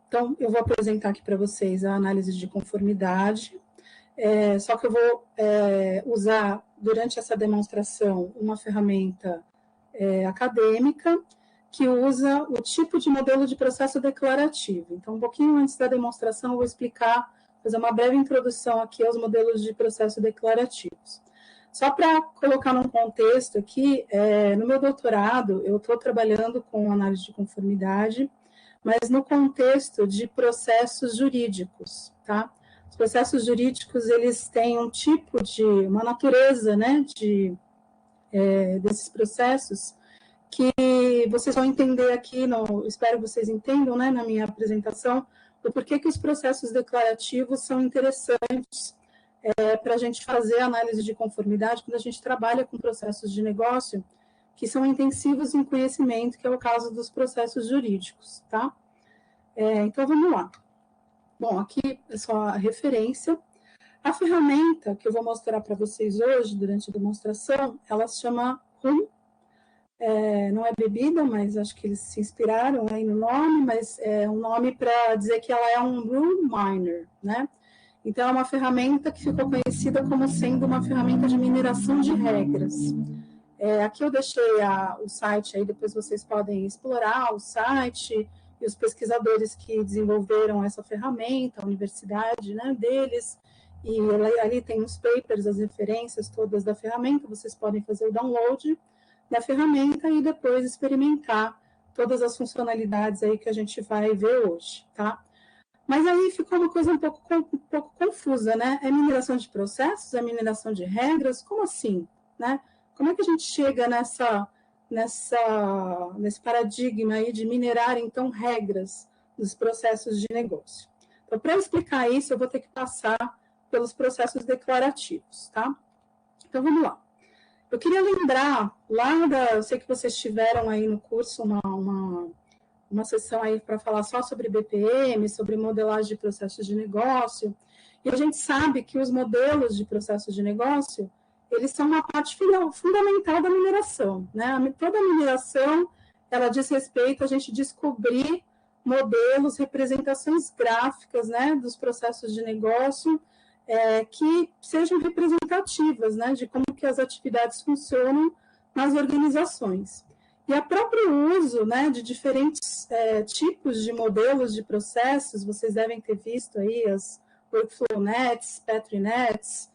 Então, eu vou apresentar aqui para vocês a análise de conformidade, só que eu vou usar, durante essa demonstração, uma ferramenta acadêmica que usa o tipo de modelo de processo declarativo. Então, um pouquinho antes da demonstração, eu vou explicar, fazer uma breve introdução aqui aos modelos de processo declarativos. Só para colocar num contexto aqui, no meu doutorado, eu estou trabalhando com análise de conformidade, mas no contexto de processos jurídicos, tá? Os processos jurídicos, eles têm um tipo de, uma natureza, né, desses processos, que vocês vão entender aqui, espero que vocês entendam, né, na minha apresentação, o porquê que os processos declarativos são interessantes para a gente fazer análise de conformidade quando a gente trabalha com processos de negócio que são intensivos em conhecimento, que é o caso dos processos jurídicos, tá? Então, vamos lá. Bom, aqui é só a referência. A ferramenta que eu vou mostrar para vocês hoje, durante a demonstração, ela se chama RUM. Não é bebida, mas acho que eles se inspiraram aí no nome, mas é um nome para dizer que ela é um Rule Miner, né? Então, é uma ferramenta que ficou conhecida como sendo uma ferramenta de mineração de regras. Aqui eu deixei o site, aí depois vocês podem explorar o site e os pesquisadores que desenvolveram essa ferramenta, a universidade, né, deles, e ali tem os papers, as referências todas da ferramenta, vocês podem fazer o download da ferramenta e depois experimentar todas as funcionalidades aí que a gente vai ver hoje, tá? Mas aí ficou uma coisa um pouco confusa, né? É mineração de processos? É mineração de regras? Como assim, né? Como é que a gente chega nesse paradigma aí de minerar, então, regras dos processos de negócio? Então, para explicar isso, eu vou ter que passar pelos processos declarativos, tá? Então, vamos lá. Eu queria lembrar, eu sei que vocês tiveram aí no curso uma sessão aí para falar só sobre BPM, sobre modelagem de processos de negócio, e a gente sabe que os modelos de processos de negócio, eles são uma parte fundamental da mineração, né? Toda a mineração, ela diz respeito a gente descobrir modelos, representações gráficas, né, dos processos de negócio, que sejam representativas, né, de como que as atividades funcionam nas organizações. E o próprio uso, né, de diferentes tipos de modelos de processos, vocês devem ter visto aí as Workflow Nets, Petri Nets,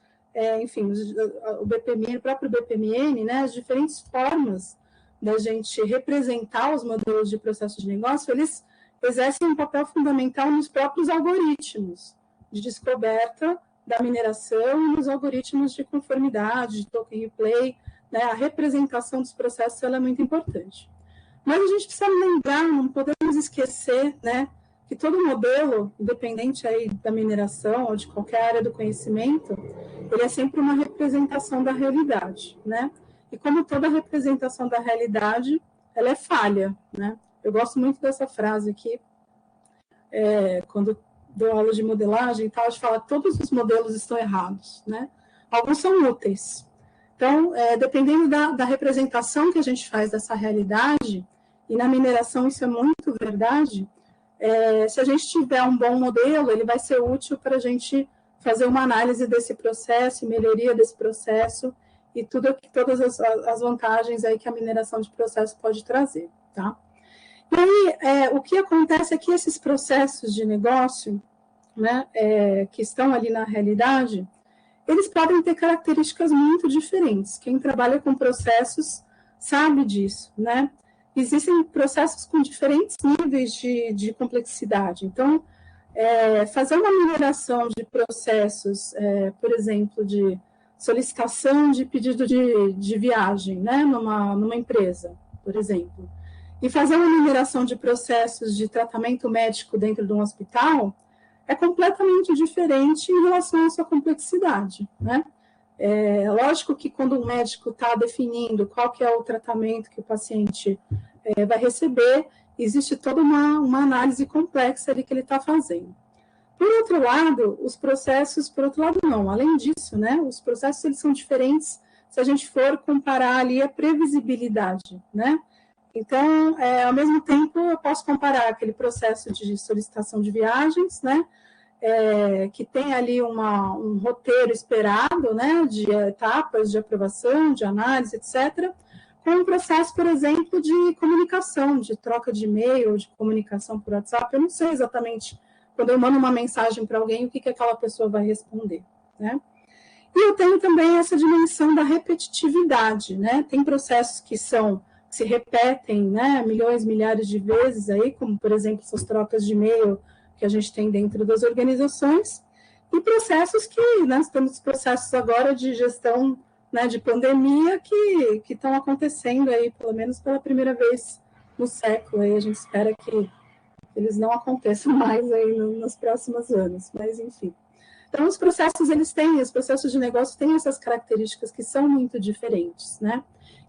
enfim, o próprio BPMN, né, as diferentes formas da gente representar os modelos de processo de negócio, eles exercem um papel fundamental nos próprios algoritmos de descoberta da mineração e nos algoritmos de conformidade, de token replay, né, a representação dos processos ela é muito importante. Mas a gente precisa lembrar, não podemos esquecer, né, que todo modelo, independente aí da mineração ou de qualquer área do conhecimento, ele é sempre uma representação da realidade, né? E como toda representação da realidade, ela é falha, né? Eu gosto muito dessa frase aqui, quando dou aula de modelagem e tal, a gente fala que todos os modelos estão errados, né? Alguns são úteis. Então, dependendo da representação que a gente faz dessa realidade, e na mineração isso é muito verdade, se a gente tiver um bom modelo, ele vai ser útil para a gente fazer uma análise desse processo, melhoria desse processo, e todas as vantagens aí que a mineração de processo pode trazer, tá? E aí, o que acontece é que esses processos de negócio, né, que estão ali na realidade, eles podem ter características muito diferentes. Quem trabalha com processos sabe disso, né? Existem processos com diferentes níveis de complexidade. Então, fazer uma mineração de processos, por exemplo, de solicitação de pedido de viagem, né, numa empresa, por exemplo, e fazer uma mineração de processos de tratamento médico dentro de um hospital é completamente diferente em relação à sua complexidade, né? Lógico que quando um médico está definindo qual que é o tratamento que o paciente vai receber, existe toda uma análise complexa ali que ele está fazendo. Por outro lado, os processos, por outro lado não, além disso, né, os processos eles são diferentes se a gente for comparar ali a previsibilidade, né? Então, ao mesmo tempo, eu posso comparar aquele processo de solicitação de viagens, né, que tem ali um roteiro esperado, né, de etapas de aprovação, de análise, etc., com um processo, por exemplo, de comunicação, de troca de e-mail, de comunicação por WhatsApp. Eu não sei exatamente, quando eu mando uma mensagem para alguém, o que aquela pessoa vai responder, né? E eu tenho também essa dimensão da repetitividade, né? Tem processos que se repetem, né, milhões, milhares de vezes aí, como, por exemplo, essas trocas de e-mail que a gente tem dentro das organizações, e processos que, né, temos processos agora de gestão, né, de pandemia que estão acontecendo aí, pelo menos pela primeira vez no século, aí a gente espera que eles não aconteçam mais aí nos próximos anos, mas enfim. Então, os processos de negócio têm essas características que são muito diferentes, né?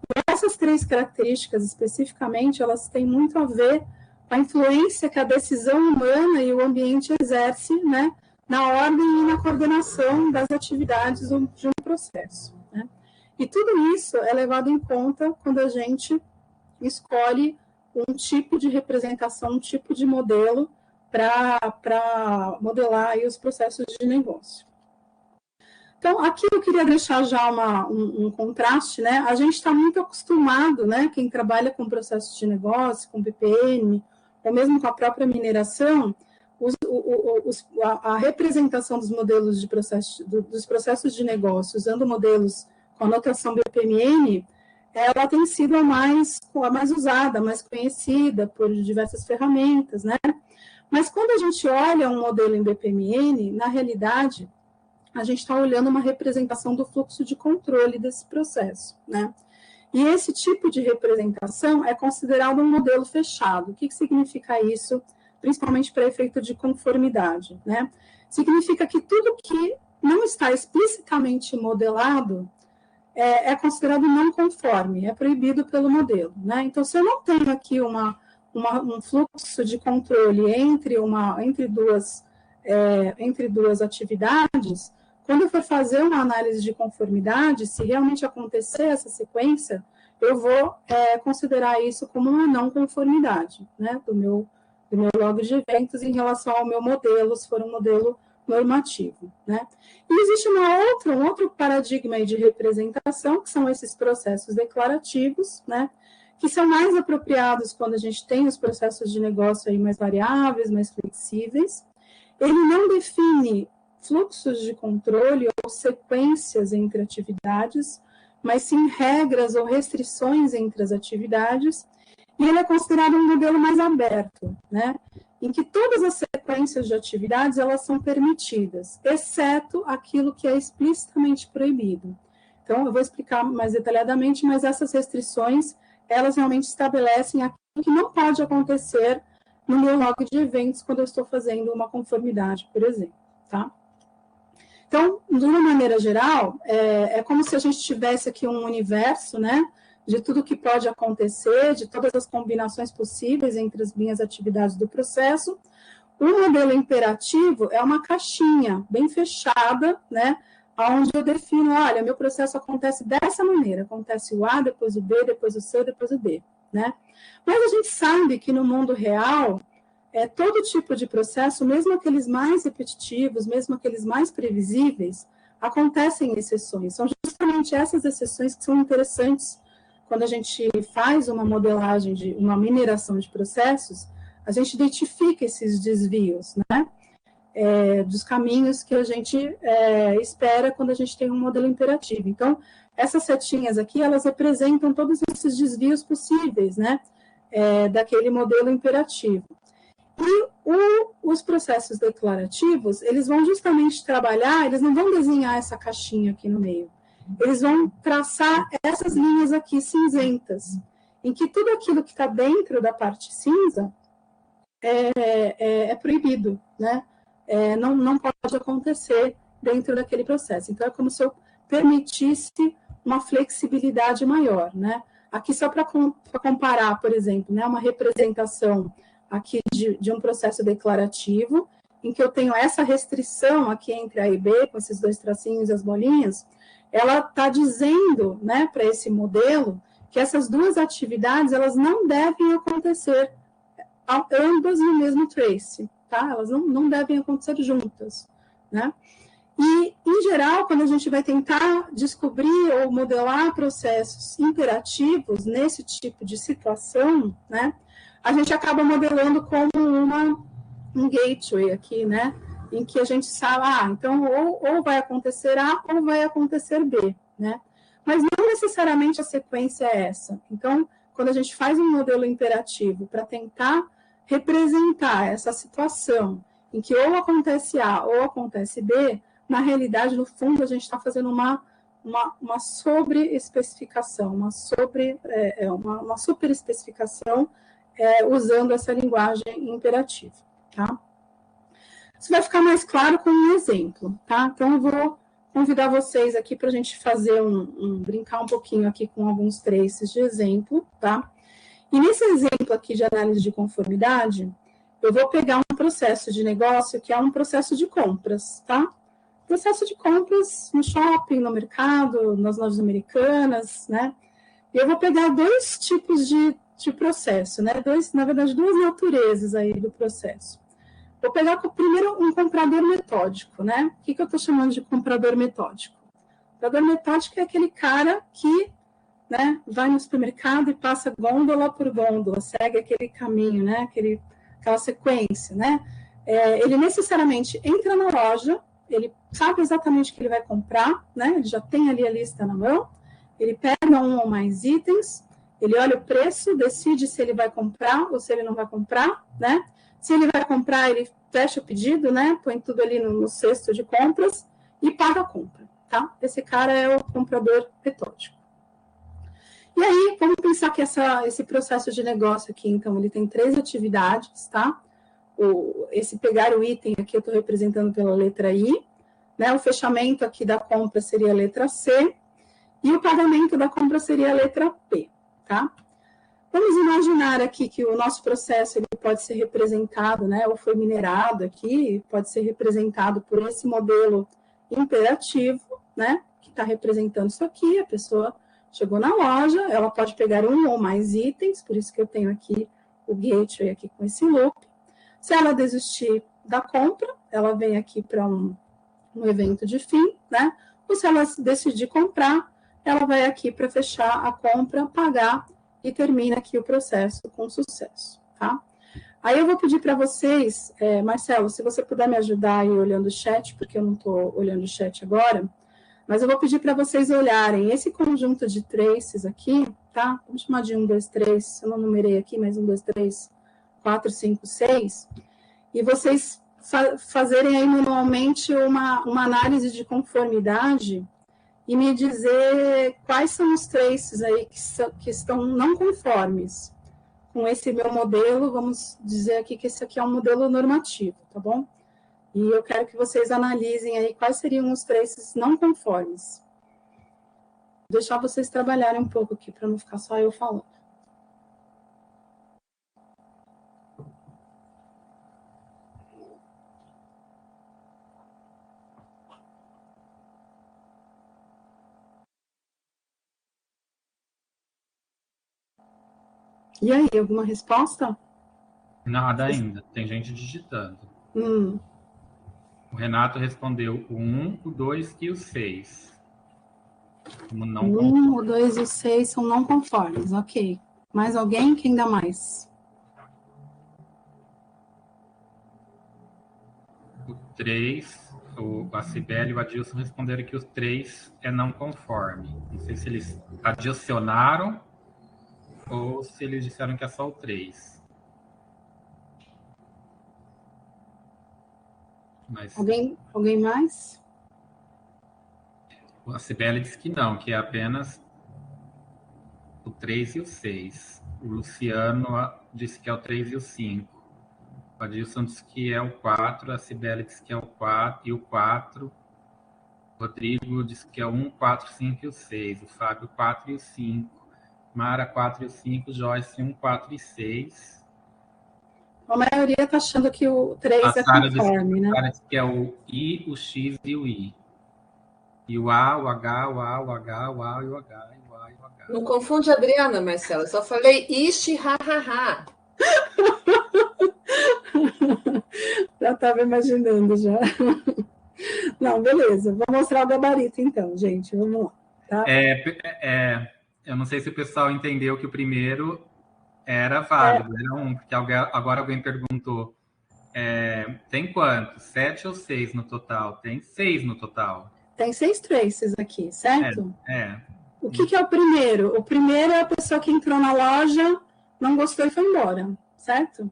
E essas 3 características, especificamente, elas têm muito a ver com a influência que a decisão humana e o ambiente exerce, né, na ordem e na coordenação das atividades de um processo, né? E tudo isso é levado em conta quando a gente escolhe um tipo de representação, um tipo de modelo para modelar aí os processos de negócio. Então, aqui eu queria deixar já um contraste, né? A gente está muito acostumado, né? Quem trabalha com processos de negócio, com BPM, ou mesmo com a própria mineração, a representação dos modelos de dos processos de negócio, usando modelos com a notação BPMN, ela tem sido a mais usada, a mais conhecida por diversas ferramentas, né? Mas quando a gente olha um modelo em BPMN, na realidade, a gente está olhando uma representação do fluxo de controle desse processo, né? E esse tipo de representação é considerado um modelo fechado. O que significa isso, principalmente para efeito de conformidade, né? Significa que tudo que não está explicitamente modelado é considerado não conforme, é proibido pelo modelo, né? Então, se eu não tenho aqui um fluxo de controle entre duas atividades, quando eu for fazer uma análise de conformidade, se realmente acontecer essa sequência, eu vou considerar isso como uma não conformidade, né, do meu log de eventos em relação ao meu modelo, se for um modelo normativo, né? E existe um outro paradigma aí de representação, que são esses processos declarativos, né, que são mais apropriados quando a gente tem os processos de negócio aí mais variáveis, mais flexíveis. Ele não define fluxos de controle ou sequências entre atividades, mas sim regras ou restrições entre as atividades, e ele é considerado um modelo mais aberto, né, em que todas as sequências de atividades elas são permitidas, exceto aquilo que é explicitamente proibido. Então, eu vou explicar mais detalhadamente, mas essas restrições, elas realmente estabelecem aquilo que não pode acontecer no meu log de eventos quando eu estou fazendo uma conformidade, por exemplo, tá? Então, de uma maneira geral, é como se a gente tivesse aqui um universo, né, de tudo que pode acontecer, de todas as combinações possíveis entre as minhas atividades do processo. O modelo imperativo é uma caixinha bem fechada, né, onde eu defino, olha, meu processo acontece dessa maneira, acontece o A, depois o B, depois o C, depois o D, né? Mas a gente sabe que no mundo real, todo tipo de processo, mesmo aqueles mais repetitivos, mesmo aqueles mais previsíveis, acontecem exceções. São justamente essas exceções que são interessantes quando a gente faz uma modelagem, uma mineração de processos, a gente identifica esses desvios, né? Dos caminhos que a gente espera quando a gente tem um modelo imperativo. Então, essas setinhas aqui, elas representam todos esses desvios possíveis, né? Daquele modelo imperativo. E os processos declarativos, eles vão justamente trabalhar, eles não vão desenhar essa caixinha aqui no meio, eles vão traçar essas linhas aqui cinzentas, em que tudo aquilo que está dentro da parte cinza é proibido, né? Não pode acontecer dentro daquele processo. Então, é como se eu permitisse uma flexibilidade maior, né? Aqui, só para comparar, por exemplo, né, uma representação aqui de um processo declarativo, em que eu tenho essa restrição aqui entre A e B, com esses dois tracinhos e as bolinhas, ela está dizendo, né, para esse modelo, que essas duas atividades, elas não devem acontecer ambas no mesmo trace, tá? Elas não devem acontecer juntas, né? E, em geral, quando a gente vai tentar descobrir ou modelar processos imperativos nesse tipo de situação, né, a gente acaba modelando como um gateway aqui, né, em que a gente sabe, então, ou vai acontecer A ou vai acontecer B, né? Mas não necessariamente a sequência é essa. Então, quando a gente faz um modelo imperativo para tentar representar essa situação em que ou acontece A ou acontece B, na realidade, no fundo, a gente está fazendo uma sobre-especificação, uma super-especificação usando essa linguagem imperativa, tá? Isso vai ficar mais claro com um exemplo, tá? Então, eu vou convidar vocês aqui para a gente fazer brincar um pouquinho aqui com alguns traces de exemplo, tá? E nesse exemplo aqui de análise de conformidade, eu vou pegar um processo de negócio que é um processo de compras, tá? Processo de compras no shopping, no mercado, nas lojas americanas, né? E eu vou pegar dois tipos de processo, né? Na verdade, duas naturezas aí do processo. Vou pegar primeiro um comprador metódico, né? O que eu estou chamando de comprador metódico? Comprador metódico é aquele cara que, né, vai no supermercado e passa gôndola por gôndola, segue aquele caminho, né? Aquela sequência, né? Ele necessariamente entra na loja, ele sabe exatamente o que ele vai comprar, né? Ele já tem ali a lista na mão, ele pega um ou mais itens, ele olha o preço, decide se ele vai comprar ou se ele não vai comprar, né? Se ele vai comprar, ele fecha o pedido, né? Põe tudo ali no cesto de compras e paga a compra, tá? Esse cara é o comprador metódico. E aí, vamos pensar que esse processo de negócio aqui, então, ele tem 3 atividades, tá? Esse pegar o item aqui eu estou representando pela letra I, né? O fechamento aqui da compra seria a letra C e o pagamento da compra seria a letra P, tá? Vamos imaginar aqui que o nosso processo ele pode ser representado, né, ou foi minerado aqui, pode ser representado por esse modelo imperativo, né, que está representando isso aqui. A pessoa chegou na loja, ela pode pegar um ou mais itens, por isso que eu tenho aqui o gateway aqui com esse loop. Se ela desistir da compra, ela vem aqui para um evento de fim, né, ou se ela decidir comprar, ela vai aqui para fechar a compra, pagar e termina aqui o processo com sucesso, tá? Aí eu vou pedir para vocês, Marcelo, se você puder me ajudar aí olhando o chat, porque eu não estou olhando o chat agora, mas eu vou pedir para vocês olharem esse conjunto de traces aqui, tá? Vamos chamar de 1, 2, 3, eu não numerei aqui, mas 1, 2, 3, 4, 5, 6, e vocês fazerem aí manualmente uma análise de conformidade e me dizer quais são os traces aí que estão não conformes com esse meu modelo. Vamos dizer aqui que esse aqui é um modelo normativo, tá bom? E eu quero que vocês analisem aí quais seriam os traces não conformes. Vou deixar vocês trabalharem um pouco aqui, para não ficar só eu falando. E aí, alguma resposta? Nada ainda, tem gente digitando. O Renato respondeu o 1, o 2 e o 6. Como não conforme. 1, o 2 e o 6 são não conformes, ok. Mais alguém? Quem dá mais? O 3, a Cibele e o Adilson responderam que os 3 é não conforme. Não sei se eles adicionaram ou se eles disseram que é só o 3. Mas Alguém mais? a Cibele disse que não, que é apenas o 3 e o 6. O Luciano disse que é o 3 e o 5. O Adilson disse que é o 4, a Cibele disse que é o 4 e o 4. O Rodrigo disse que é o 1, 4, 5 e o 6. O Fábio, 4 e o 5. Mara, 4 e o 5. Joyce, 1, 4 e 6. A maioria está achando que o 3 é conforme, né? Parece que é o I, o X e o I. E o A, o H, o A, o H, o A e o H, e o A e o H. Não confunde a Adriana, Marcela. Eu só falei ishi, ha, ha, ha. Já estava imaginando, já. Não, beleza. Vou mostrar o gabarito, então, gente. Vamos lá. Tá? Eu não sei se o pessoal entendeu que o primeiro era válido, era um, porque agora alguém perguntou, tem quantos? 7 ou 6 no total? Tem 6 no total. Tem 6 traces aqui, certo? É. O que é o primeiro? O primeiro é a pessoa que entrou na loja, não gostou e foi embora, certo?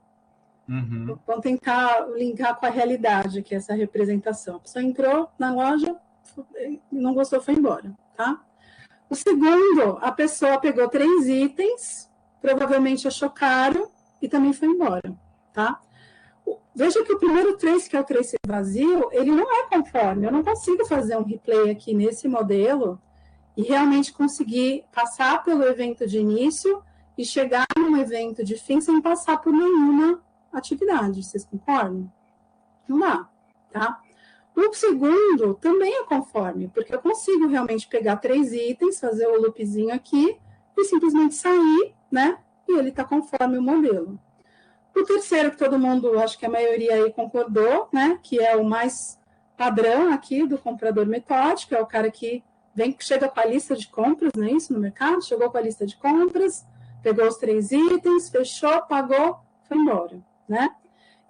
Uhum. Vamos tentar linkar com a realidade aqui, essa representação. A pessoa entrou na loja, não gostou, foi embora, tá? O segundo, a pessoa pegou 3 itens, provavelmente achou caro e também foi embora, tá? Veja que o primeiro trace, que é o trace vazio, ele não é conforme. Eu não consigo fazer um replay aqui nesse modelo e realmente conseguir passar pelo evento de início e chegar num evento de fim sem passar por nenhuma atividade. Vocês concordam? Não dá, tá? O segundo também é conforme, porque eu consigo realmente pegar 3 itens, fazer o loopzinho aqui e simplesmente sair, né? E ele está conforme o modelo. O terceiro, que todo mundo, acho que a maioria aí concordou, né? Que é o mais padrão aqui do comprador metódico, é o cara que chega com a lista de compras, não é isso, no mercado? Chegou com a lista de compras, pegou os 3 itens, fechou, pagou, foi embora, né?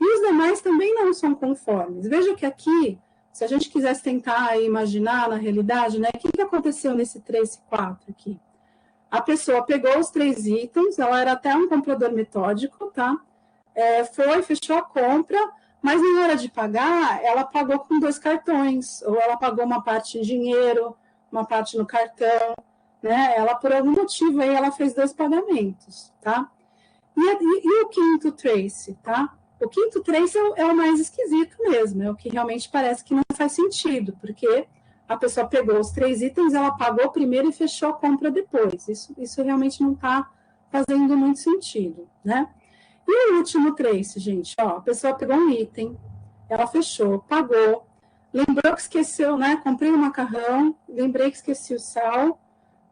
E os demais também não são conformes. Veja que aqui, se a gente quisesse tentar imaginar na realidade, né? O que aconteceu nesse 3 e 4 aqui? A pessoa pegou os 3 itens, ela era até um comprador metódico, tá? Foi, fechou a compra, mas na hora de pagar, ela pagou com 2 cartões, ou ela pagou uma parte em dinheiro, uma parte no cartão, né? Ela, por algum motivo, aí ela fez 2 pagamentos, tá? E o quinto trace, tá? O quinto trace é o mais esquisito mesmo, é o que realmente parece que não faz sentido, porque a pessoa pegou os 3 itens, ela pagou primeiro e fechou a compra depois. Isso realmente não está fazendo muito sentido, né? E o último trace, gente, ó, a pessoa pegou um item, ela fechou, pagou, lembrou que esqueceu, né? Comprei um macarrão, lembrei que esqueci o sal,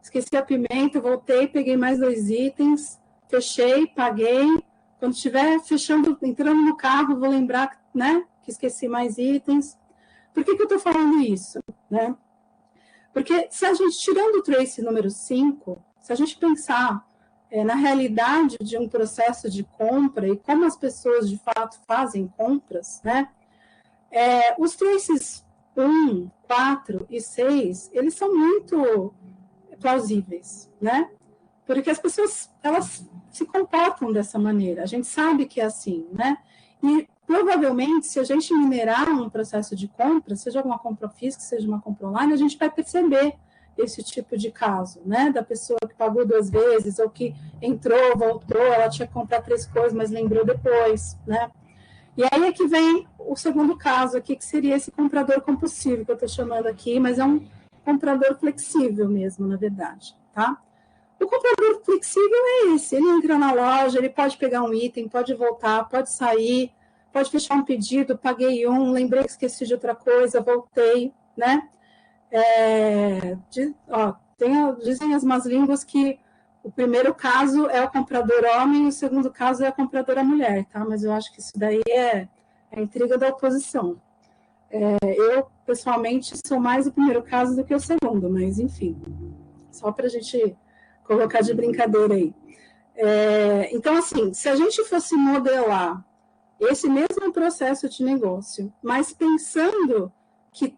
esqueci a pimenta, voltei, peguei mais 2 itens, fechei, paguei. Quando estiver fechando, entrando no carro, vou lembrar, né, que esqueci mais itens. Por que eu estou falando isso, né? Porque se a gente, tirando o trace número 5, se a gente pensar na realidade de um processo de compra e como as pessoas de fato fazem compras, né? Os traces 1, 4 e 6, eles são muito plausíveis, né? Porque as pessoas, elas se comportam dessa maneira, a gente sabe que é assim, né? E provavelmente, se a gente minerar um processo de compra, seja uma compra física, seja uma compra online, a gente vai perceber esse tipo de caso, né? Da pessoa que pagou 2 vezes, ou que entrou, voltou, ela tinha que comprar 3 coisas, mas lembrou depois, né? E aí é que vem o segundo caso aqui, que seria esse comprador compulsivo, que eu estou chamando aqui, mas é um comprador flexível mesmo, na verdade, tá? O comprador flexível é esse, ele entra na loja, ele pode pegar um item, pode voltar, pode sair, pode fechar um pedido, paguei um, lembrei que esqueci de outra coisa, voltei, né? Dizem as más línguas que o primeiro caso é o comprador homem e o segundo caso é a compradora mulher, tá? Mas eu acho que isso daí é a intriga da oposição. Eu, pessoalmente, sou mais o primeiro caso do que o segundo, mas enfim, só para a gente colocar de brincadeira aí. Então, assim, se a gente fosse modelar esse mesmo processo de negócio, mas pensando que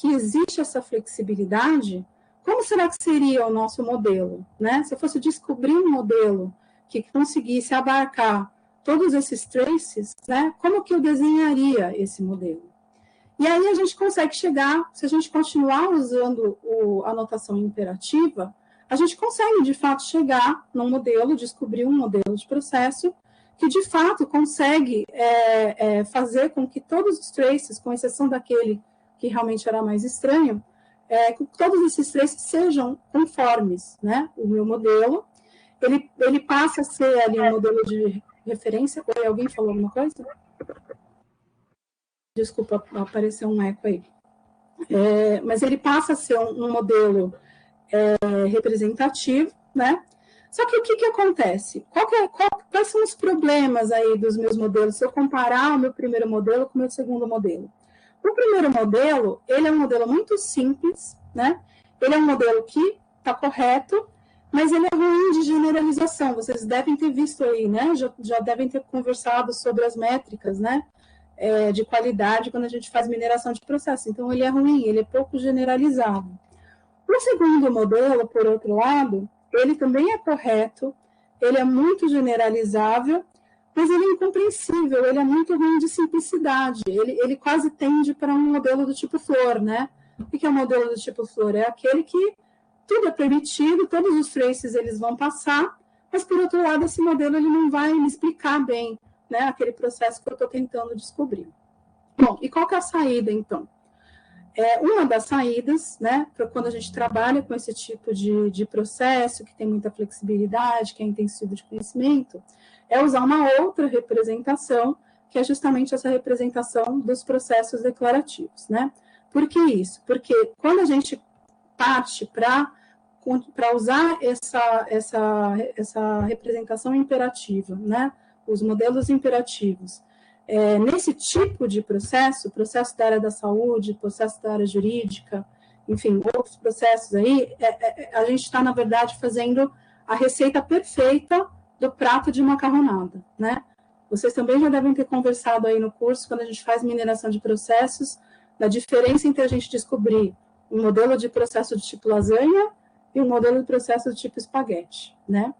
existe essa flexibilidade, como será que seria o nosso modelo, né? Se eu fosse descobrir um modelo que conseguisse abarcar todos esses traces, né? Como que eu desenharia esse modelo? E aí a gente consegue chegar, se a gente continuar usando a notação imperativa, a gente consegue, de fato, chegar num modelo, descobrir um modelo de processo que, de fato, consegue fazer com que todos os traces, com exceção daquele que realmente era mais estranho, que todos esses traces sejam conformes, né? O meu modelo, ele passa a ser ali um modelo de referência. Oi, alguém falou alguma coisa? Desculpa, apareceu um eco aí. Mas ele passa a ser um modelo representativo, né? Só que o que acontece? Quais são os problemas aí dos meus modelos, se eu comparar o meu primeiro modelo com o meu segundo modelo? O primeiro modelo, ele é um modelo muito simples, né? Ele é um modelo que está correto, mas ele é ruim de generalização. Vocês devem ter visto aí, né? Já devem ter conversado sobre as métricas, né? De qualidade quando a gente faz mineração de processo. Então, ele é ruim, ele é pouco generalizado. O segundo modelo, por outro lado, ele também é correto, ele é muito generalizável, mas ele é incompreensível, ele é muito ruim de simplicidade, ele quase tende para um modelo do tipo flor, né? O que é o modelo do tipo flor? É aquele que tudo é permitido, todos os traces eles vão passar, mas, por outro lado, esse modelo ele não vai me explicar bem, né, aquele processo que eu estou tentando descobrir. Bom, e qual que é a saída, então? Uma das saídas, né, para quando a gente trabalha com esse tipo de processo, que tem muita flexibilidade, que é intensivo de conhecimento, é usar uma outra representação, que é justamente essa representação dos processos declarativos, né? Por que isso? Porque quando a gente parte para usar essa representação imperativa, né? Os modelos imperativos, nesse tipo de processo da área da saúde, processo da área jurídica, enfim, outros processos aí, a gente está, na verdade, fazendo a receita perfeita do prato de macarronada, né? Vocês também já devem ter conversado aí no curso, quando a gente faz mineração de processos, da diferença entre a gente descobrir um modelo de processo de tipo lasanha e um modelo de processo de tipo espaguete, né?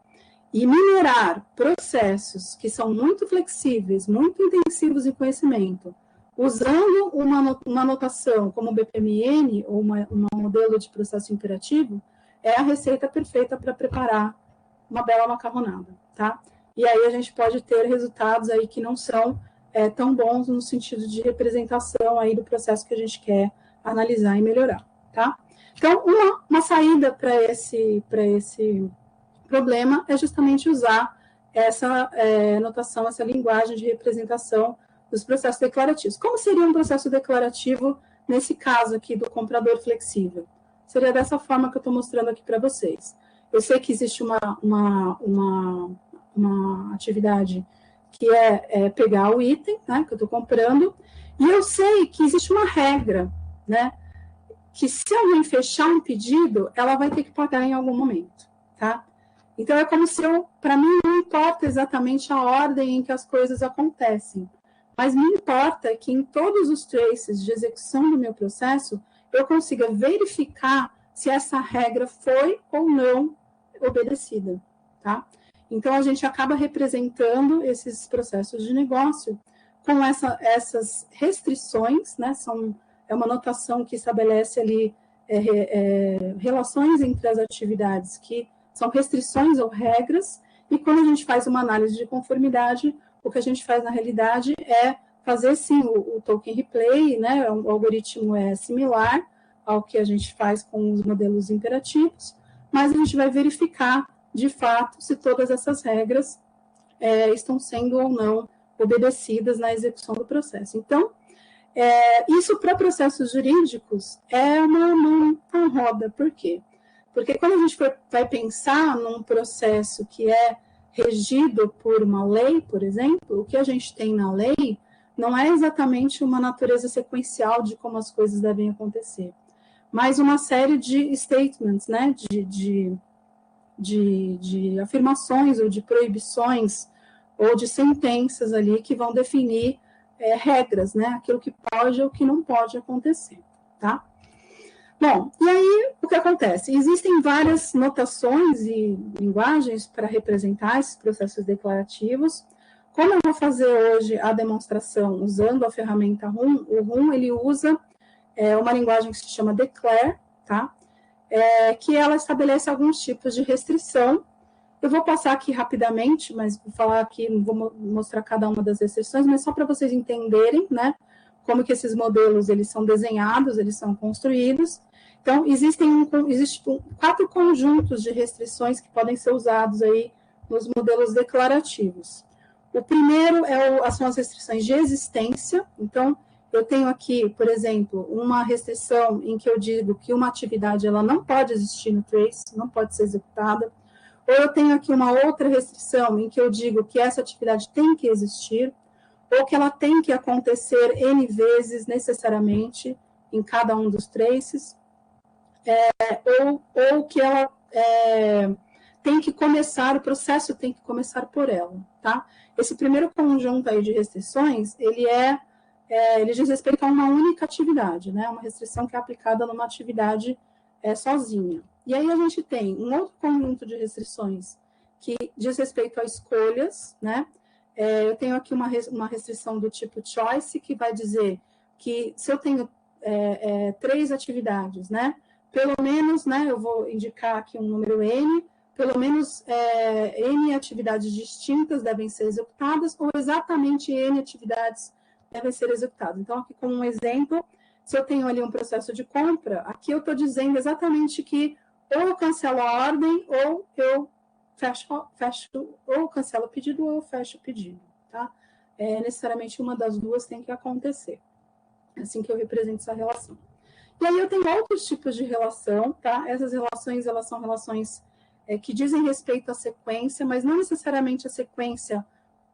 E minerar processos que são muito flexíveis, muito intensivos em conhecimento, usando uma notação como BPMN, ou um modelo de processo imperativo, é a receita perfeita para preparar uma bela macarronada, tá? E aí a gente pode ter resultados aí que não são tão bons no sentido de representação aí do processo que a gente quer analisar e melhorar, tá? Então, uma saída para esse problema é justamente usar essa notação, essa linguagem de representação dos processos declarativos. Como seria um processo declarativo nesse caso aqui do comprador flexível? Seria dessa forma que eu estou mostrando aqui para vocês. Eu sei que existe uma atividade que é pegar o item, né, que eu estou comprando, e eu sei que existe uma regra, né, que se alguém fechar um pedido, ela vai ter que pagar em algum momento, tá? Então, é como se para mim, não importa exatamente a ordem em que as coisas acontecem, mas me importa que em todos os traces de execução do meu processo, eu consiga verificar se essa regra foi ou não obedecida, tá? Então, a gente acaba representando esses processos de negócio com essas restrições, né? É uma notação que estabelece ali relações entre as atividades que são restrições ou regras, e quando a gente faz uma análise de conformidade, o que a gente faz na realidade é fazer, sim, o token replay, né? O algoritmo é similar ao que a gente faz com os modelos imperativos, mas a gente vai verificar, de fato, se todas essas regras estão sendo ou não obedecidas na execução do processo. Então, isso para processos jurídicos é uma mão na roda. Por quê? Porque quando a gente vai pensar num processo que é regido por uma lei, por exemplo, o que a gente tem na lei não é exatamente uma natureza sequencial de como as coisas devem acontecer, mas uma série de statements, né, de afirmações ou de proibições ou de sentenças ali que vão definir regras, né, aquilo que pode ou que não pode acontecer, tá? Bom, e aí o que acontece? Existem várias notações e linguagens para representar esses processos declarativos. Como eu vou fazer hoje a demonstração usando a ferramenta RUM, o RUM ele usa uma linguagem que se chama declare, tá? Que ela estabelece alguns tipos de restrição. Eu vou passar aqui rapidamente, mas vou falar aqui, não vou mostrar cada uma das restrições, mas só para vocês entenderem, né, como que esses modelos eles são desenhados, eles são construídos. Então, existem 4 conjuntos de restrições que podem ser usados aí nos modelos declarativos. O primeiro são as restrições de existência. Então, eu tenho aqui, por exemplo, uma restrição em que eu digo que uma atividade ela não pode existir no trace, não pode ser executada. ou eu tenho aqui uma outra restrição em que eu digo que essa atividade tem que existir, ou que ela tem que acontecer N vezes necessariamente em cada um dos traces, ou que ela tem que começar, o processo tem que começar por ela, tá? Esse primeiro conjunto aí de restrições, ele diz respeito a uma única atividade, né? Uma restrição que é aplicada numa atividade sozinha. E aí a gente tem um outro conjunto de restrições que diz respeito a escolhas, né? Eu tenho aqui uma restrição do tipo choice, que vai dizer que se eu tenho 3 atividades, né? Pelo menos, né? Eu vou indicar aqui um número N, pelo menos N atividades distintas devem ser executadas, ou exatamente N atividades devem ser executadas. Então, aqui como um exemplo, se eu tenho ali um processo de compra, aqui eu estou dizendo exatamente que ou eu cancelo a ordem, ou eu ou cancelo o pedido, ou eu fecho o pedido, tá? Necessariamente uma das duas tem que acontecer. É assim que eu represento essa relação. E aí eu tenho outros tipos de relação, tá? Essas relações, elas são relações que dizem respeito à sequência, mas não necessariamente a sequência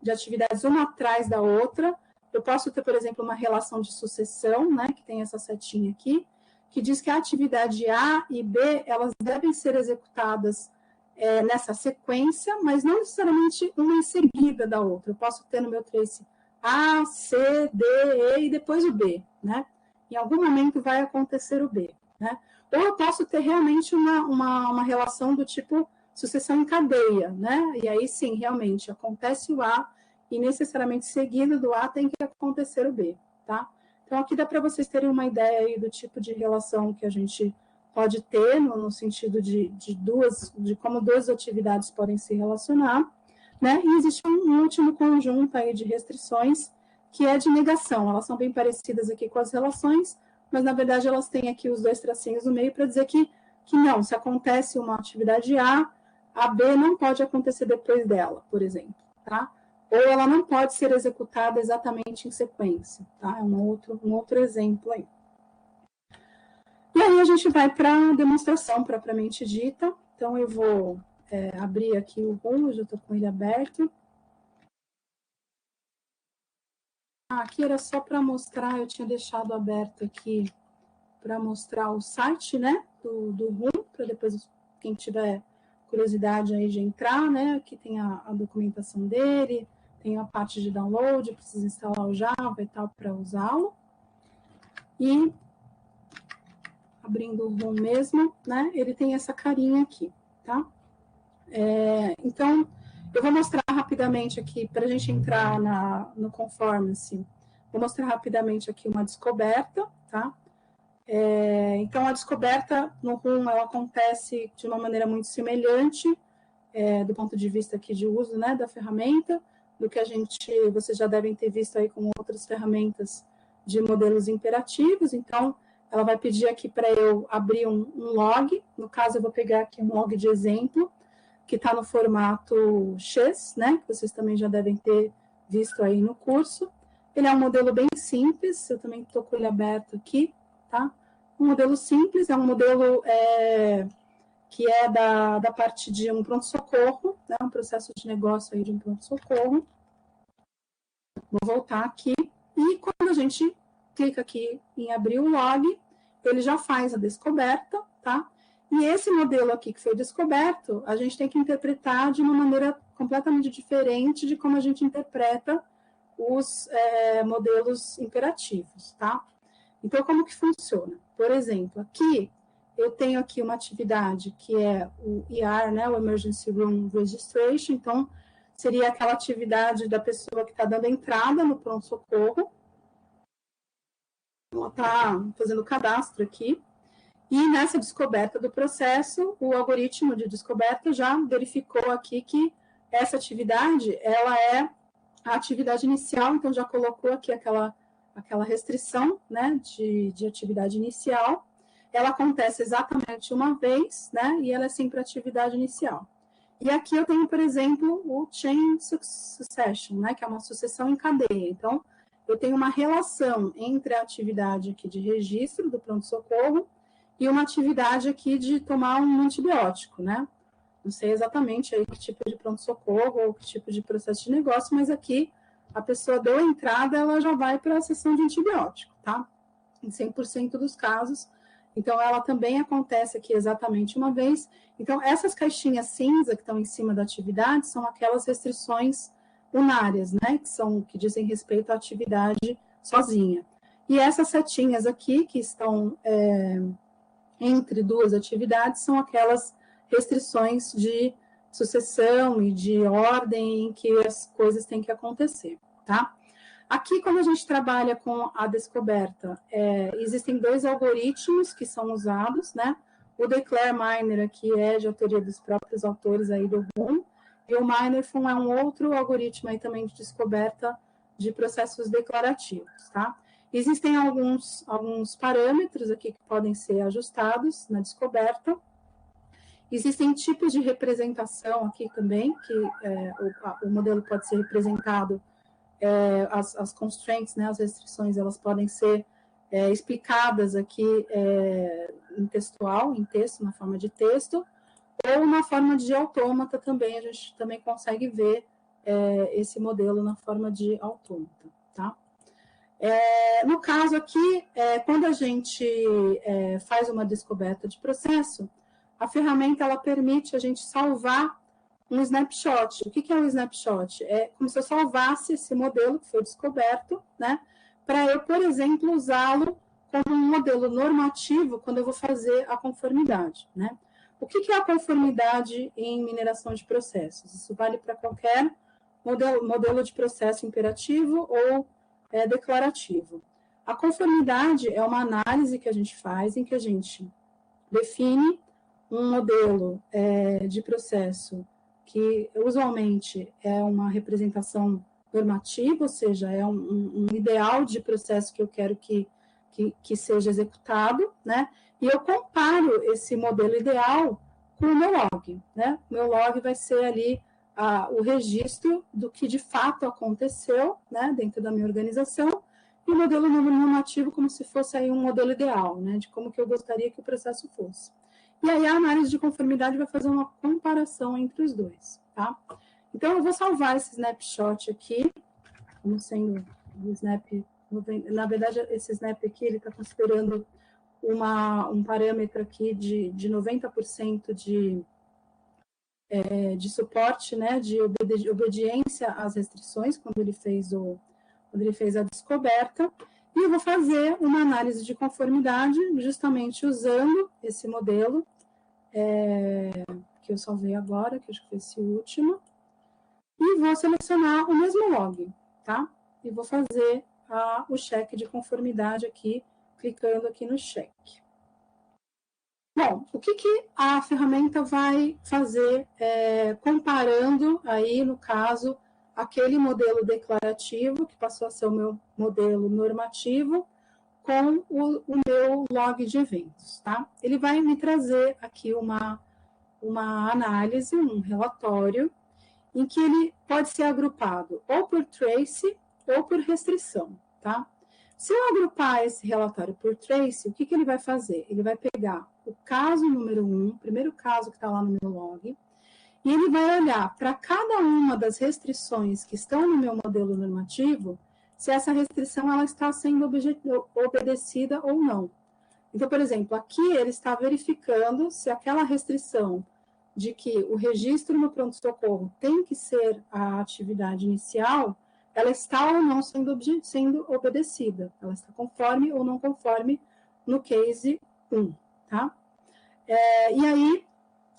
de atividades uma atrás da outra. Eu posso ter, por exemplo, uma relação de sucessão, né, que tem essa setinha aqui, que diz que a atividade A e B, elas devem ser executadas nessa sequência, mas não necessariamente uma em seguida da outra. Eu posso ter no meu trace A, C, D, E e depois o B, né? Em algum momento vai acontecer o B, né? Ou eu posso ter realmente uma relação do tipo sucessão em cadeia, né? E aí sim, realmente, acontece o A e necessariamente seguido do A tem que acontecer o B, tá? Então, aqui dá para vocês terem uma ideia aí do tipo de relação que a gente pode ter, no sentido de como duas atividades podem se relacionar, né? E existe um último conjunto aí de restrições, que é de negação. Elas são bem parecidas aqui com as relações, mas, na verdade, elas têm aqui os 2 tracinhos no meio para dizer que não, se acontece uma atividade A B não pode acontecer depois dela, por exemplo, tá? Ou ela não pode ser executada exatamente em sequência, tá? É um outro exemplo aí. E aí a gente vai para a demonstração propriamente dita. Então, eu vou abrir aqui o RUM, eu já estou com ele aberto. Aqui era só para mostrar, eu tinha deixado aberto aqui para mostrar o site, né, do RUM, para depois quem tiver curiosidade aí de entrar, né, aqui tem a documentação dele, tem a parte de download, precisa instalar o Java e tal para usá-lo. E abrindo o RUM mesmo, né, ele tem essa carinha aqui, tá? Então, eu vou mostrar rapidamente aqui, para a gente entrar no conformance, vou mostrar rapidamente aqui uma descoberta, tá? Então, a descoberta no RUM, ela acontece de uma maneira muito semelhante, do ponto de vista aqui de uso, né, da ferramenta, do que vocês já devem ter visto aí com outras ferramentas de modelos imperativos. Então, ela vai pedir aqui para eu abrir um log, no caso eu vou pegar aqui um log de exemplo, que está no formato X, né, que vocês também já devem ter visto aí no curso. Ele é um modelo bem simples, eu também estou com ele aberto aqui, tá? Um modelo simples, é um modelo que é da parte de um pronto-socorro, né, um processo de negócio aí de um pronto-socorro. Vou voltar aqui, e quando a gente clica aqui em abrir o log, ele já faz a descoberta, tá? E esse modelo aqui que foi descoberto, a gente tem que interpretar de uma maneira completamente diferente de como a gente interpreta os modelos imperativos, tá? Então, como que funciona? Por exemplo, aqui, eu tenho aqui uma atividade que é o ER, né, o Emergency Room Registration, então, seria aquela atividade da pessoa que está dando entrada no pronto-socorro. Ela está fazendo o cadastro aqui. E nessa descoberta do processo, o algoritmo de descoberta já verificou aqui que essa atividade, ela é a atividade inicial, então já colocou aqui aquela restrição, né, de atividade inicial. Ela acontece exatamente uma vez, né, e ela é sempre a atividade inicial. E aqui eu tenho, por exemplo, o chain succession, né, que é uma sucessão em cadeia. Então, eu tenho uma relação entre a atividade aqui de registro do pronto-socorro e uma atividade aqui de tomar um antibiótico, né? Não sei exatamente aí que tipo de pronto-socorro ou que tipo de processo de negócio, mas aqui a pessoa deu a entrada, ela já vai para a sessão de antibiótico, tá? Em 100% dos casos. Então, ela também acontece aqui exatamente uma vez. Então, essas caixinhas cinza que estão em cima da atividade são aquelas restrições unárias, né? Que dizem respeito à atividade sozinha. E essas setinhas aqui, que estão entre duas atividades, são aquelas restrições de sucessão e de ordem em que as coisas têm que acontecer, tá? Aqui, quando a gente trabalha com a descoberta, existem dois algoritmos que são usados, né? O Declare Miner aqui é de autoria dos próprios autores aí do RUM, e o Minerfun é um outro algoritmo aí também de descoberta de processos declarativos, tá? Existem alguns parâmetros aqui que podem ser ajustados na descoberta. Existem tipos de representação aqui também, que o modelo pode ser representado, as constraints, né, as restrições, elas podem ser explicadas aqui em texto, na forma de texto, ou na forma de autômata também, a gente também consegue ver esse modelo na forma de autômata, tá? No caso aqui, quando a gente faz uma descoberta de processo, a ferramenta ela permite a gente salvar um snapshot. O que é um snapshot? É como se eu salvasse esse modelo que foi descoberto, né, para eu, por exemplo, usá-lo como um modelo normativo quando eu vou fazer a conformidade, né? O que é a conformidade em mineração de processos? Isso vale para qualquer modelo de processo imperativo ou declarativo. A conformidade é uma análise que a gente faz em que a gente define um modelo de processo que usualmente é uma representação normativa, ou seja, é um ideal de processo que eu quero que seja executado, né? E eu comparo esse modelo ideal com o meu log, né? O meu log vai ser ali o registro do que de fato aconteceu, né, dentro da minha organização, e o modelo normativo como se fosse aí um modelo ideal, né, de como que eu gostaria que o processo fosse. E aí a análise de conformidade vai fazer uma comparação entre os dois, tá? Então, eu vou salvar esse snapshot aqui, como sendo o snap, na verdade, esse snap aqui, ele está considerando um parâmetro aqui de 90% de suporte, né, de obediência às restrições, quando ele fez a descoberta, e eu vou fazer uma análise de conformidade, justamente usando esse modelo, que eu salvei agora, que acho que foi esse último, e vou selecionar o mesmo log, tá? E vou fazer o check de conformidade aqui, clicando aqui no check. Bom, o que a ferramenta vai fazer comparando aí, no caso, aquele modelo declarativo, que passou a ser o meu modelo normativo, com o meu log de eventos, tá? Ele vai me trazer aqui uma análise, um relatório, em que ele pode ser agrupado ou por trace ou por restrição, tá? Se eu agrupar esse relatório por trace, o que ele vai fazer? Ele vai pegar o caso número 1, o primeiro caso que está lá no meu log, e ele vai olhar para cada uma das restrições que estão no meu modelo normativo, se essa restrição ela está sendo obedecida ou não. Então, por exemplo, aqui ele está verificando se aquela restrição de que o registro no pronto-socorro tem que ser a atividade inicial, ela está ou não sendo obedecida. Ela está conforme ou não conforme no case 1, tá? E aí,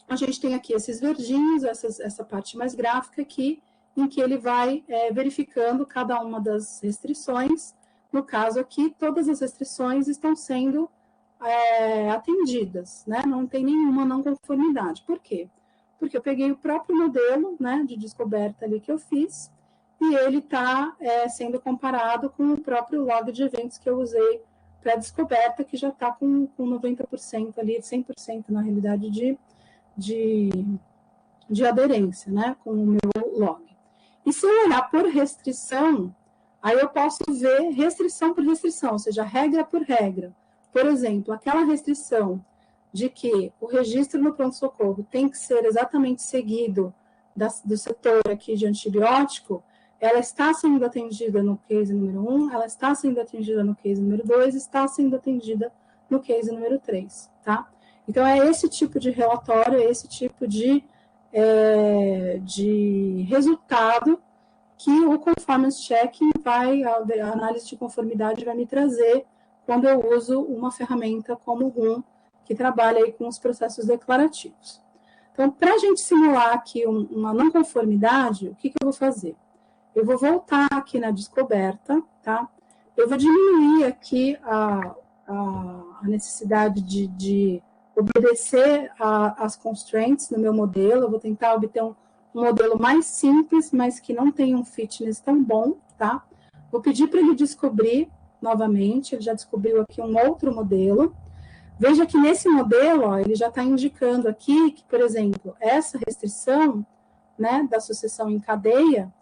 a gente tem aqui esses verdinhos, essa parte mais gráfica aqui, em que ele vai verificando cada uma das restrições. No caso aqui, todas as restrições estão sendo atendidas, né? Não tem nenhuma não conformidade. Por quê? Porque eu peguei o próprio modelo, né, de descoberta ali que eu fiz, e ele está sendo comparado com o próprio log de eventos que eu usei para a descoberta, que já está com 90% ali, 100% na realidade de aderência, né, com o meu log. E se eu olhar por restrição, aí eu posso ver restrição por restrição, ou seja, regra por regra. Por exemplo, aquela restrição de que o registro no pronto-socorro tem que ser exatamente seguido do setor aqui de antibiótico, ela está sendo atendida no case número 1, ela está sendo atendida no case número 2, está sendo atendida no case número 3, tá? Então, é esse tipo de relatório, é esse tipo de resultado que o conformance checking a análise de conformidade vai me trazer quando eu uso uma ferramenta como o RUM, que trabalha aí com os processos declarativos. Então, para a gente simular aqui uma não conformidade, o que eu vou fazer? Eu vou voltar aqui na descoberta, tá? Eu vou diminuir aqui a necessidade de obedecer às constraints no meu modelo. Eu vou tentar obter um modelo mais simples, mas que não tenha um fitness tão bom, tá? Vou pedir para ele descobrir novamente, ele já descobriu aqui um outro modelo. Veja que nesse modelo, ó, ele já está indicando aqui que, por exemplo, essa restrição, né, da sucessão em cadeia,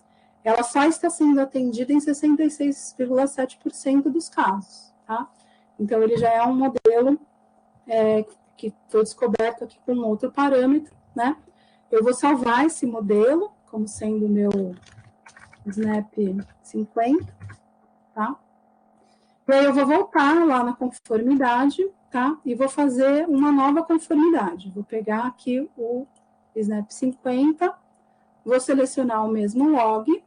ela só está sendo atendida em 66,7% dos casos, tá? Então, ele já é um modelo que foi descoberto aqui com outro parâmetro, né? Eu vou salvar esse modelo como sendo o meu SNAP 50, tá? E aí eu vou voltar lá na conformidade, tá? E vou fazer uma nova conformidade. Vou pegar aqui o SNAP 50, vou selecionar o mesmo log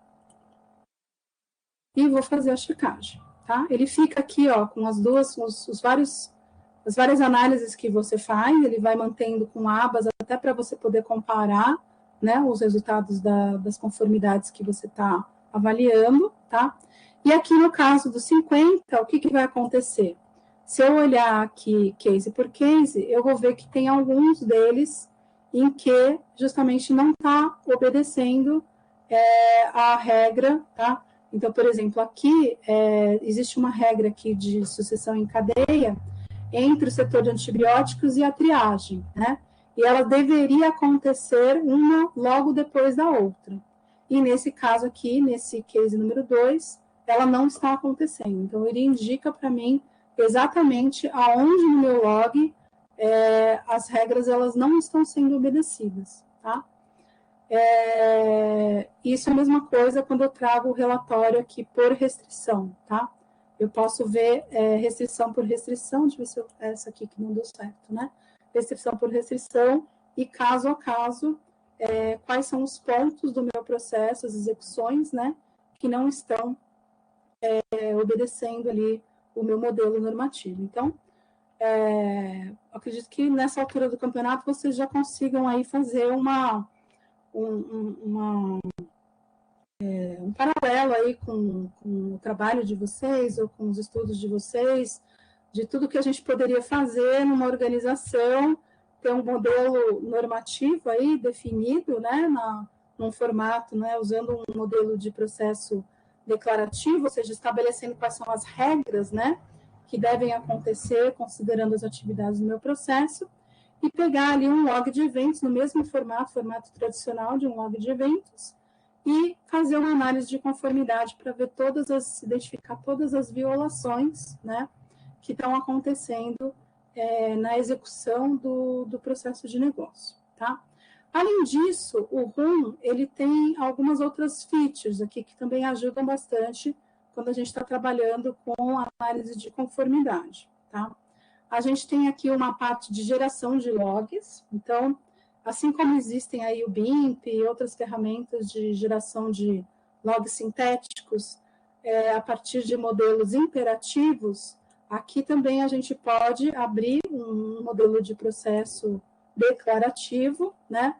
e vou fazer a checagem, tá? Ele fica aqui, ó, com as várias análises que você faz, ele vai mantendo com abas até para você poder comparar, né, os resultados das conformidades que você está avaliando, tá? E aqui no caso do 50, o que vai acontecer? Se eu olhar aqui case por case, eu vou ver que tem alguns deles em que justamente não está obedecendo a regra, tá? Então, por exemplo, aqui existe uma regra aqui de sucessão em cadeia entre o setor de antibióticos e a triagem, né? E ela deveria acontecer uma logo depois da outra. E nesse caso aqui, nesse case número 2, ela não está acontecendo. Então, ele indica para mim exatamente aonde no meu log as regras elas não estão sendo obedecidas, tá? Isso é a mesma coisa quando eu trago o relatório aqui por restrição, tá? Eu posso ver restrição por restrição, deixa eu ver se essa aqui que não deu certo, né? Restrição por restrição e caso a caso, quais são os pontos do meu processo, as execuções, né? Que não estão obedecendo ali o meu modelo normativo. Então, acredito que nessa altura do campeonato vocês já consigam aí fazer um paralelo aí com o trabalho de vocês ou com os estudos de vocês, de tudo que a gente poderia fazer numa organização, ter um modelo normativo aí definido, né, num formato, né, usando um modelo de processo declarativo, ou seja, estabelecendo quais são as regras, né, que devem acontecer considerando as atividades do meu processo, e pegar ali um log de eventos no mesmo formato tradicional de um log de eventos, e fazer uma análise de conformidade para ver identificar todas as violações, né, que estão acontecendo na execução do processo de negócio, tá? Além disso, o RUM, ele tem algumas outras features aqui que também ajudam bastante quando a gente está trabalhando com a análise de conformidade, tá? A gente tem aqui uma parte de geração de logs, então, assim como existem aí o BIMP e outras ferramentas de geração de logs sintéticos, a partir de modelos imperativos, aqui também a gente pode abrir um modelo de processo declarativo, né?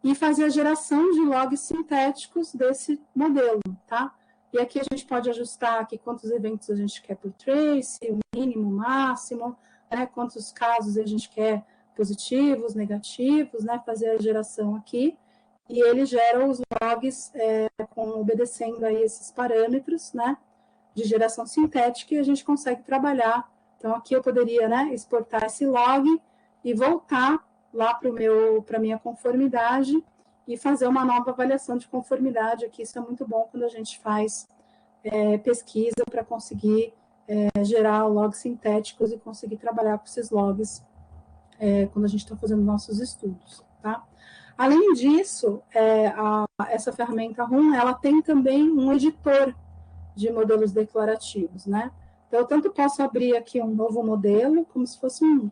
E fazer a geração de logs sintéticos desse modelo, tá? E aqui a gente pode ajustar aqui quantos eventos a gente quer por trace, o mínimo, o máximo, né? Quantos casos a gente quer positivos, negativos, né? Fazer a geração aqui. E ele gera os logs obedecendo aí esses parâmetros, né? De geração sintética e a gente consegue trabalhar. Então, aqui eu poderia, né, exportar esse log e voltar lá para a minha conformidade e fazer uma nova avaliação de conformidade. Aqui isso é muito bom quando a gente faz pesquisa para conseguir gerar logs sintéticos e conseguir trabalhar com esses logs quando a gente está fazendo nossos estudos, tá? Além disso, essa ferramenta RUM, ela tem também um editor de modelos declarativos, né? Então, eu tanto posso abrir aqui um novo modelo, como se fosse um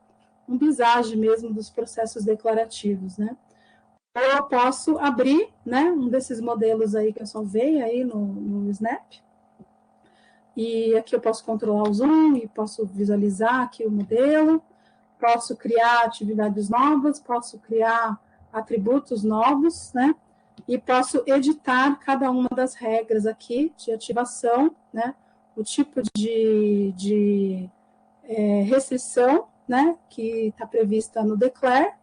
visage mesmo dos processos declarativos, né? Ou eu posso abrir, né, um desses modelos aí que eu salvei aí no Snap, e aqui eu posso controlar o zoom, e posso visualizar aqui o modelo, posso criar atividades novas, posso criar atributos novos, né? E posso editar cada uma das regras aqui de ativação, né? O tipo de restrição, né? Que está prevista no declare,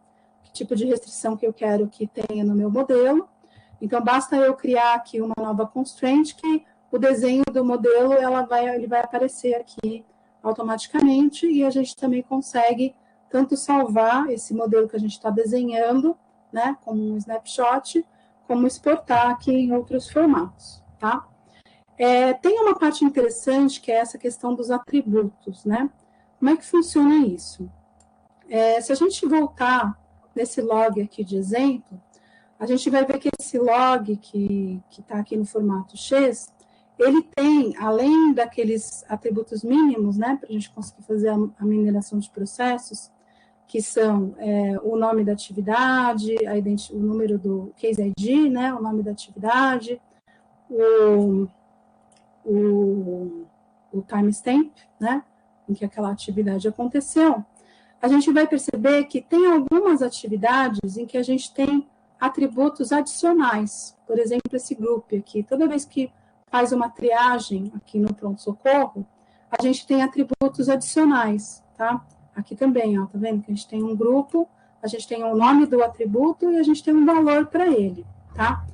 que tipo de restrição que eu quero que tenha no meu modelo. Então, basta eu criar aqui uma nova constraint que o desenho do modelo ele vai aparecer aqui automaticamente, e a gente também consegue tanto salvar esse modelo que a gente está desenhando, né, como um snapshot, como exportar aqui em outros formatos, tá? Tem uma parte interessante que é essa questão dos atributos, né? Como é que funciona isso? Se a gente voltar nesse log aqui de exemplo, a gente vai ver que esse log que está aqui no formato X, ele tem, além daqueles atributos mínimos, né, para a gente conseguir fazer a mineração de processos, que são o nome da atividade, o número do case ID, né, o nome da atividade, o timestamp, né, em que aquela atividade aconteceu. A gente vai perceber que tem algumas atividades em que a gente tem atributos adicionais. Por exemplo, esse group aqui. Toda vez que faz uma triagem aqui no pronto-socorro, a gente tem atributos adicionais, tá? Aqui também, ó, tá vendo que a gente tem um grupo, a gente tem o nome do atributo e a gente tem um valor para ele, tá?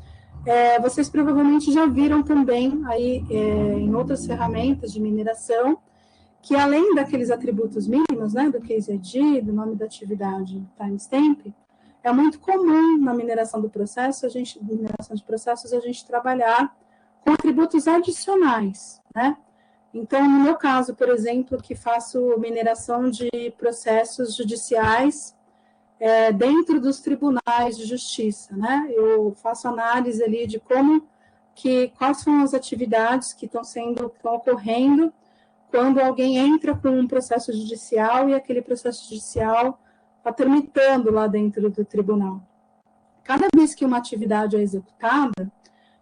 Vocês provavelmente já viram também aí em outras ferramentas de mineração, que além daqueles atributos mínimos, né, do case ID, do nome da atividade, timestamp, é muito comum na mineração do processo, mineração de processos, a gente trabalhar com atributos adicionais, né? Então, no meu caso, por exemplo, que faço mineração de processos judiciais dentro dos tribunais de justiça, né? Eu faço análise ali de quais são as atividades que estão ocorrendo quando alguém entra com um processo judicial e aquele processo judicial está tramitando lá dentro do tribunal. Cada vez que uma atividade é executada,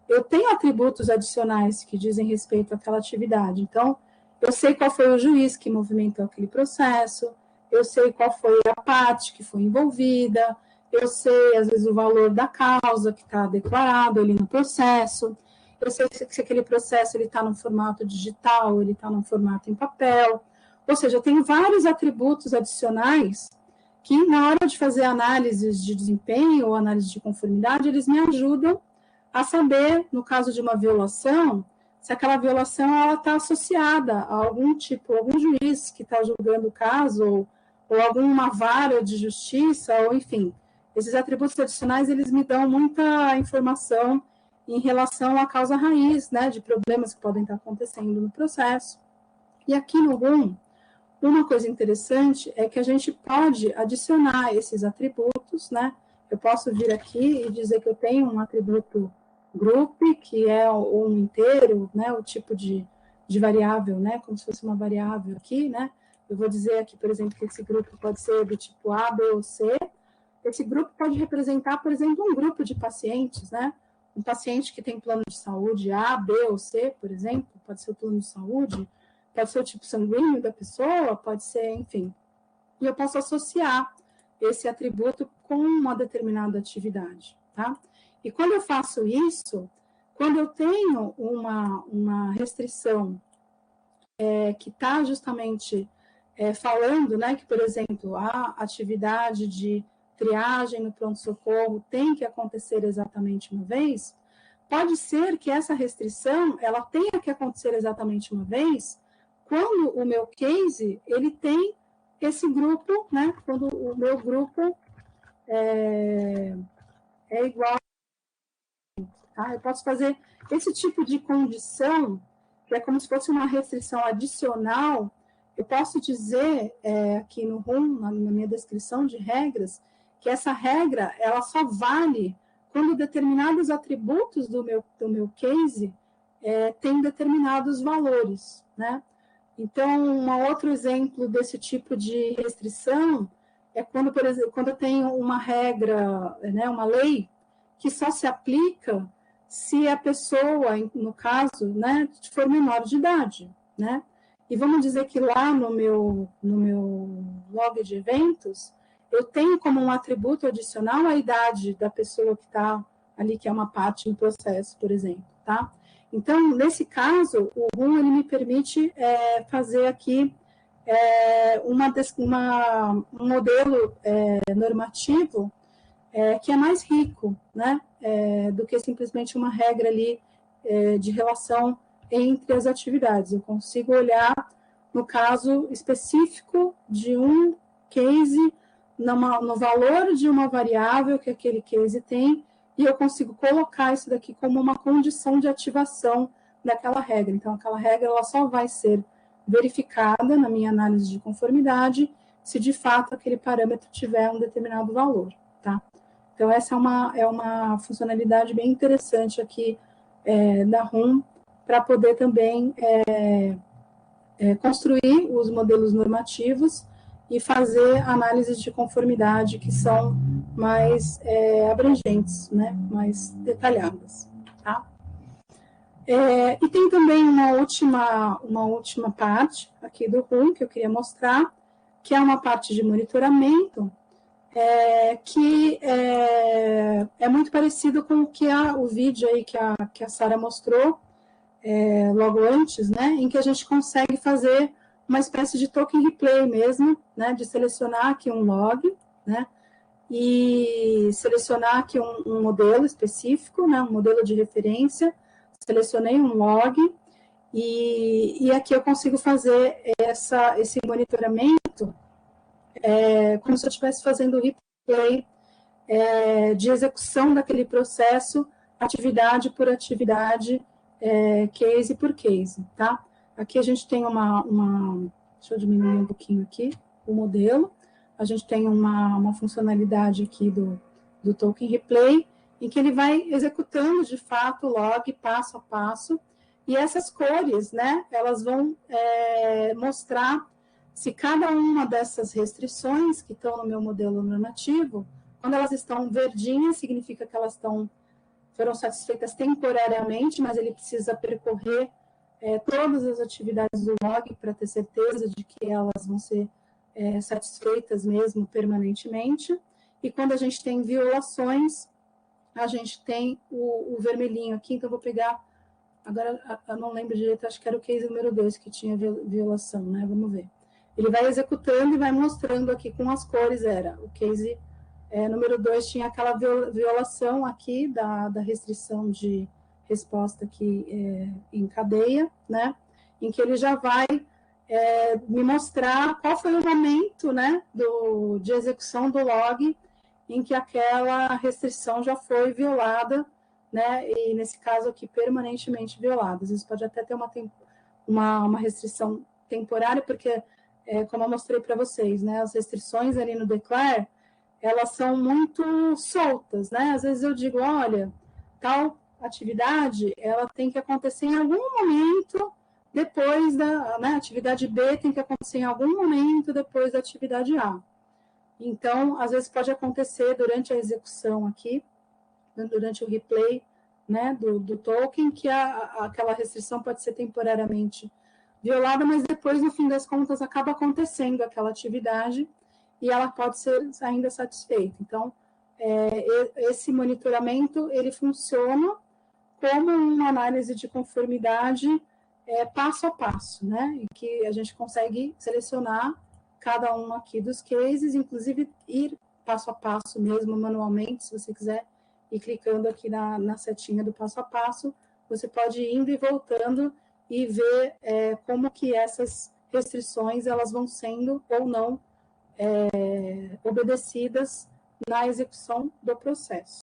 eu tenho atributos adicionais que dizem respeito àquela atividade. Então, eu sei qual foi o juiz que movimentou aquele processo, eu sei qual foi a parte que foi envolvida, eu sei, às vezes, o valor da causa que está declarado ali no processo, eu sei se aquele processo está no formato digital, ele está no formato em papel. Ou seja, eu tenho vários atributos adicionais que, na hora de fazer análises de desempenho ou análise de conformidade, eles me ajudam a saber, no caso de uma violação, se aquela violação está associada a algum juiz que está julgando o caso, ou alguma vara de justiça, ou enfim. Esses atributos adicionais, eles me dão muita informação em relação à causa raiz, né, de problemas que podem estar acontecendo no processo. E aqui no RUM, uma coisa interessante é que a gente pode adicionar esses atributos, né? Eu posso vir aqui e dizer que eu tenho um atributo group, que é um inteiro, né, o tipo de variável, né, como se fosse uma variável aqui, né? Eu vou dizer aqui, por exemplo, que esse grupo pode ser do tipo A, B ou C. Esse grupo pode representar, por exemplo, um grupo de pacientes, né? Um paciente que tem plano de saúde A, B ou C, por exemplo, pode ser o plano de saúde, pode ser o tipo sanguíneo da pessoa, pode ser, enfim. E eu posso associar esse atributo com uma determinada atividade, tá? E quando eu faço isso, quando eu tenho uma restrição que está justamente falando, né, que, por exemplo, a atividade de triagem no pronto-socorro tem que acontecer exatamente uma vez, pode ser que essa restrição ela tenha que acontecer exatamente uma vez quando o meu case ele tem esse grupo, né, quando o meu grupo é igual, tá? Eu posso fazer esse tipo de condição, que é como se fosse uma restrição adicional, eu posso dizer aqui no RUM, na minha descrição de regras, que essa regra ela só vale quando determinados atributos do meu case têm determinados valores, né? Então, um outro exemplo desse tipo de restrição é quando, por exemplo, quando eu tenho uma regra, né, uma lei, que só se aplica se a pessoa, no caso, né, for menor de idade, né? E vamos dizer que lá no meu log de eventos, eu tenho como um atributo adicional a idade da pessoa que está ali, que é uma parte no processo, por exemplo, tá? Então, nesse caso, o RUM ele me permite fazer aqui um modelo normativo que é mais rico, né, do que simplesmente uma regra ali de relação entre as atividades. Eu consigo olhar no caso específico de um case, no valor de uma variável que aquele case tem, e eu consigo colocar isso daqui como uma condição de ativação daquela regra. Então, aquela regra ela só vai ser verificada na minha análise de conformidade se de fato aquele parâmetro tiver um determinado valor, tá? Então, essa é uma funcionalidade bem interessante aqui da RUM, para poder também construir os modelos normativos e fazer análises de conformidade que são mais abrangentes, né, mais detalhadas. Tá? E tem também uma última parte aqui do RUM que eu queria mostrar, que é uma parte de monitoramento, que é muito parecido com o vídeo aí que a Sara mostrou logo antes, né, em que a gente consegue fazer uma espécie de token replay mesmo, né, de selecionar aqui um log, né, e selecionar aqui um modelo específico, né, um modelo de referência, selecionei um log, e aqui eu consigo fazer esse monitoramento como se eu estivesse fazendo replay de execução daquele processo, atividade por atividade, case por case, tá? Aqui a gente tem deixa eu diminuir um pouquinho aqui o modelo, a gente tem uma funcionalidade aqui do token replay, em que ele vai executando, de fato, o log passo a passo, e essas cores, né, elas vão mostrar se cada uma dessas restrições que estão no meu modelo normativo, quando elas estão verdinhas, significa que elas foram satisfeitas temporariamente, mas ele precisa percorrer todas as atividades do log para ter certeza de que elas vão ser satisfeitas mesmo permanentemente. E quando a gente tem violações, a gente tem o vermelhinho aqui, então eu vou pegar, agora eu não lembro direito, acho que era o case número 2 que tinha violação, né? Vamos ver. Ele vai executando e vai mostrando aqui com as cores, o case número 2 tinha aquela violação aqui da restrição de resposta aqui em cadeia, né? Em que ele já vai me mostrar qual foi o momento, né, de execução do log em que aquela restrição já foi violada, né? E nesse caso aqui permanentemente violada. Às vezes pode até ter uma restrição temporária, porque como eu mostrei para vocês, né, as restrições ali no declare, elas são muito soltas, né? Às vezes eu digo, olha, tal atividade, ela tem que acontecer em algum momento depois né, atividade B tem que acontecer em algum momento depois da atividade A. Então, às vezes pode acontecer durante a execução aqui, durante o replay, né, do token, que aquela restrição pode ser temporariamente violada, mas depois, no fim das contas, acaba acontecendo aquela atividade e ela pode ser ainda satisfeita. Então, esse monitoramento, ele funciona como uma análise de conformidade passo a passo, né? Em que a gente consegue selecionar cada um aqui dos cases, inclusive ir passo a passo mesmo, manualmente, se você quiser ir clicando aqui na setinha do passo a passo, você pode ir indo e voltando e ver como que essas restrições elas vão sendo ou não obedecidas na execução do processo.